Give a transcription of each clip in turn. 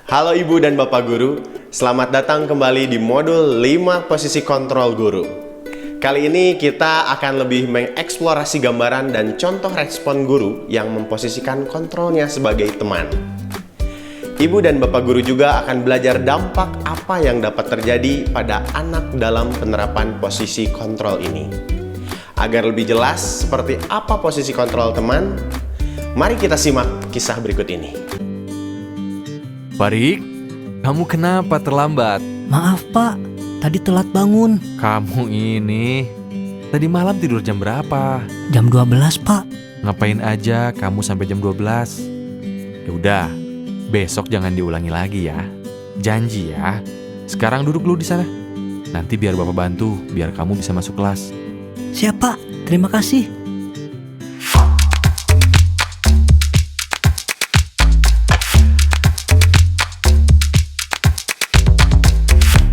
Halo Ibu dan Bapak Guru, selamat datang kembali di modul 5 posisi kontrol guru. Kali ini kita akan lebih mengeksplorasi gambaran dan contoh respon guru yang memposisikan kontrolnya sebagai teman. Ibu dan Bapak Guru juga akan belajar dampak apa yang dapat terjadi pada anak dalam penerapan posisi kontrol ini. Agar lebih jelas seperti apa posisi kontrol teman, mari kita simak kisah berikut ini. Farik, kamu kenapa terlambat? Maaf Pak, tadi telat bangun. Kamu ini, tadi malam tidur jam berapa? Jam 12 Pak. Ngapain aja kamu sampai jam 12? Ya udah, besok jangan diulangi lagi ya. Janji ya. Sekarang duduk dulu di sana. Nanti biar Bapak bantu, biar kamu bisa masuk kelas. Siap Pak, terima kasih.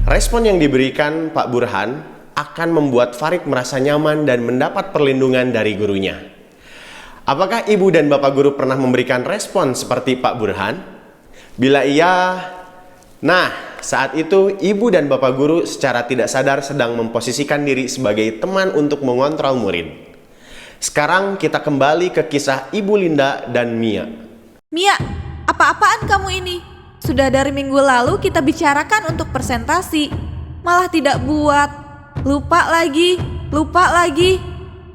Respon yang diberikan Pak Burhan akan membuat Farik merasa nyaman dan mendapat perlindungan dari gurunya. Apakah Ibu dan Bapak Guru pernah memberikan respon seperti Pak Burhan? Bila iya, saat itu Ibu dan Bapak Guru secara tidak sadar sedang memposisikan diri sebagai teman untuk mengontrol murid. Sekarang kita kembali ke kisah Ibu Linda dan Mia. Mia, apa-apaan kamu ini? Sudah dari minggu lalu kita bicarakan untuk presentasi, malah tidak buat. Lupa lagi.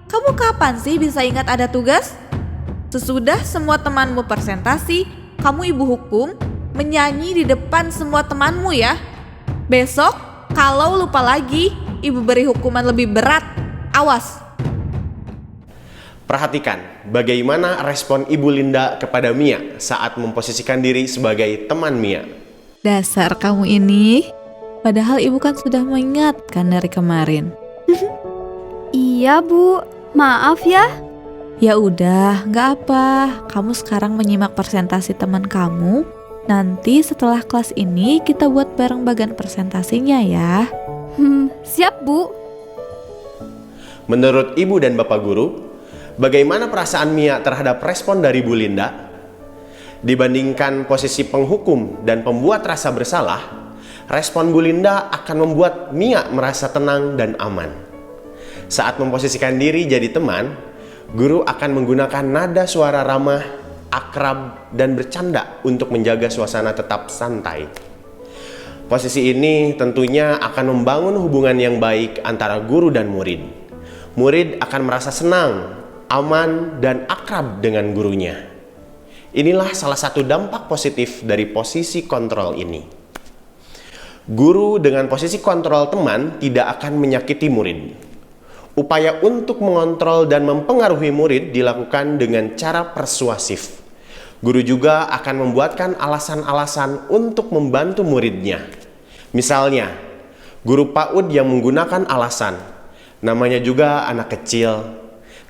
Kamu kapan sih bisa ingat ada tugas? Sesudah semua temanmu presentasi, kamu ibu hukum menyanyi di depan semua temanmu ya. Besok kalau lupa lagi, ibu beri hukuman lebih berat. Awas. Perhatikan bagaimana respon Ibu Linda kepada Mia saat memposisikan diri sebagai teman Mia. Dasar kamu ini, padahal ibu kan sudah mengingatkan dari kemarin. Iya Bu, maaf ya. Ya udah, nggak apa. Kamu sekarang menyimak presentasi teman kamu. Nanti setelah kelas ini kita buat bareng bagian presentasinya ya. Siap Bu. Menurut Ibu dan Bapak Guru, bagaimana perasaan Mia terhadap respon dari Bu Linda? Dibandingkan posisi penghukum dan pembuat rasa bersalah, respon Bu Linda akan membuat Mia merasa tenang dan aman. Saat memposisikan diri jadi teman, guru akan menggunakan nada suara ramah, akrab, dan bercanda untuk menjaga suasana tetap santai. Posisi ini tentunya akan membangun hubungan yang baik antara guru dan murid. Murid akan merasa senang, aman, dan akrab dengan gurunya. Inilah salah satu dampak positif dari posisi kontrol ini. Guru dengan posisi kontrol teman tidak akan menyakiti murid. Upaya untuk mengontrol dan mempengaruhi murid dilakukan dengan cara persuasif. Guru juga akan membuatkan alasan-alasan untuk membantu muridnya. Misalnya, guru PAUD yang menggunakan alasan, namanya juga anak kecil,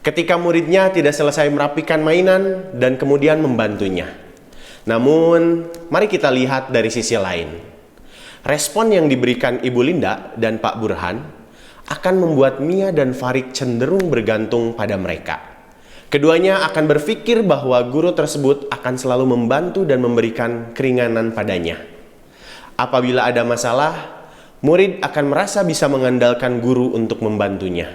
ketika muridnya tidak selesai merapikan mainan dan kemudian membantunya. Namun, mari kita lihat dari sisi lain. Respon yang diberikan Ibu Linda dan Pak Burhan akan membuat Mia dan Farik cenderung bergantung pada mereka. Keduanya akan berpikir bahwa guru tersebut akan selalu membantu dan memberikan keringanan padanya. Apabila ada masalah, murid akan merasa bisa mengandalkan guru untuk membantunya.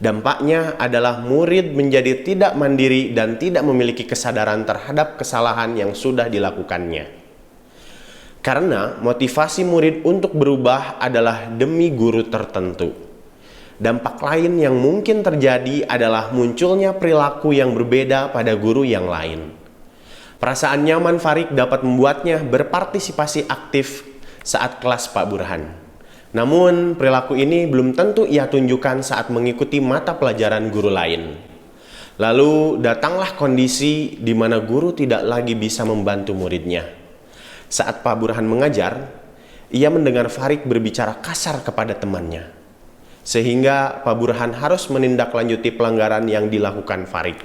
Dampaknya adalah murid menjadi tidak mandiri dan tidak memiliki kesadaran terhadap kesalahan yang sudah dilakukannya. Karena motivasi murid untuk berubah adalah demi guru tertentu. Dampak lain yang mungkin terjadi adalah munculnya perilaku yang berbeda pada guru yang lain. Perasaan nyaman Farik dapat membuatnya berpartisipasi aktif saat kelas Pak Burhan. Namun, perilaku ini belum tentu ia tunjukkan saat mengikuti mata pelajaran guru lain. Lalu, datanglah kondisi di mana guru tidak lagi bisa membantu muridnya. Saat Pak Burhan mengajar, ia mendengar Farik berbicara kasar kepada temannya. Sehingga Pak Burhan harus menindaklanjuti pelanggaran yang dilakukan Farik.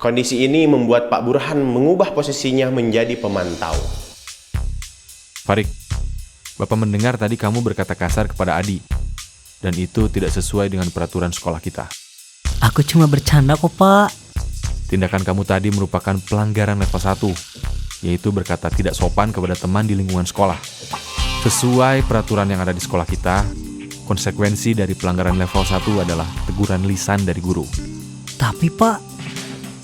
Kondisi ini membuat Pak Burhan mengubah posisinya menjadi pemantau. Farik, Bapak mendengar tadi kamu berkata kasar kepada Adi. Dan itu tidak sesuai dengan peraturan sekolah kita. Aku cuma bercanda kok Pak. Tindakan kamu tadi merupakan pelanggaran level 1, yaitu berkata tidak sopan kepada teman di lingkungan sekolah. Sesuai peraturan yang ada di sekolah kita, konsekuensi dari pelanggaran level 1 adalah teguran lisan dari guru. Tapi Pak,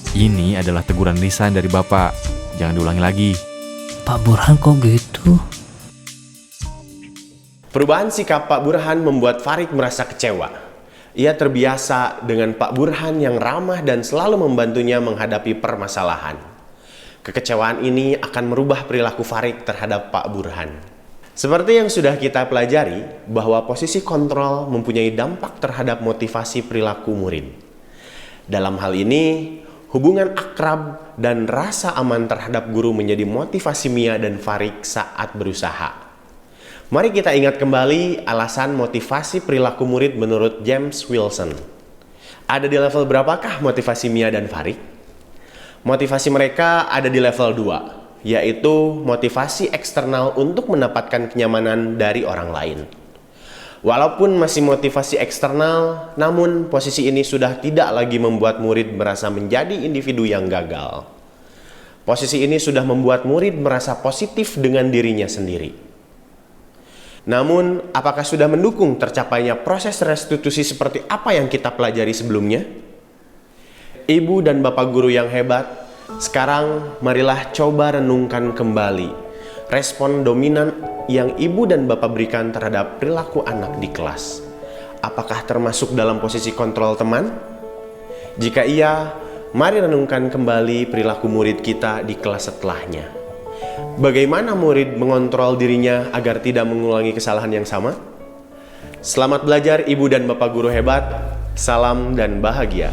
Ini adalah teguran lisan dari Bapak. Jangan diulangi lagi. Pak Burhan kok gitu? Perubahan sikap Pak Burhan membuat Farid merasa kecewa. Ia terbiasa dengan Pak Burhan yang ramah dan selalu membantunya menghadapi permasalahan. Kekecewaan ini akan merubah perilaku Farid terhadap Pak Burhan. Seperti yang sudah kita pelajari, bahwa posisi kontrol mempunyai dampak terhadap motivasi perilaku murid. Dalam hal ini, hubungan akrab dan rasa aman terhadap guru menjadi motivasi Mia dan Farid saat berusaha. Mari kita ingat kembali alasan motivasi perilaku murid menurut James Wilson. Ada di level berapakah motivasi Mia dan Farid? Motivasi mereka ada di level 2, yaitu motivasi eksternal untuk mendapatkan kenyamanan dari orang lain. Walaupun masih motivasi eksternal, namun posisi ini sudah tidak lagi membuat murid merasa menjadi individu yang gagal. Posisi ini sudah membuat murid merasa positif dengan dirinya sendiri. Namun, apakah sudah mendukung tercapainya proses restitusi seperti apa yang kita pelajari sebelumnya? Ibu dan Bapak guru yang hebat, sekarang marilah coba renungkan kembali respon dominan yang ibu dan bapak berikan terhadap perilaku anak di kelas. Apakah termasuk dalam posisi kontrol teman? Jika iya, mari renungkan kembali perilaku murid kita di kelas setelahnya. Bagaimana murid mengontrol dirinya agar tidak mengulangi kesalahan yang sama? Selamat belajar ibu dan bapak guru hebat. Salam dan bahagia.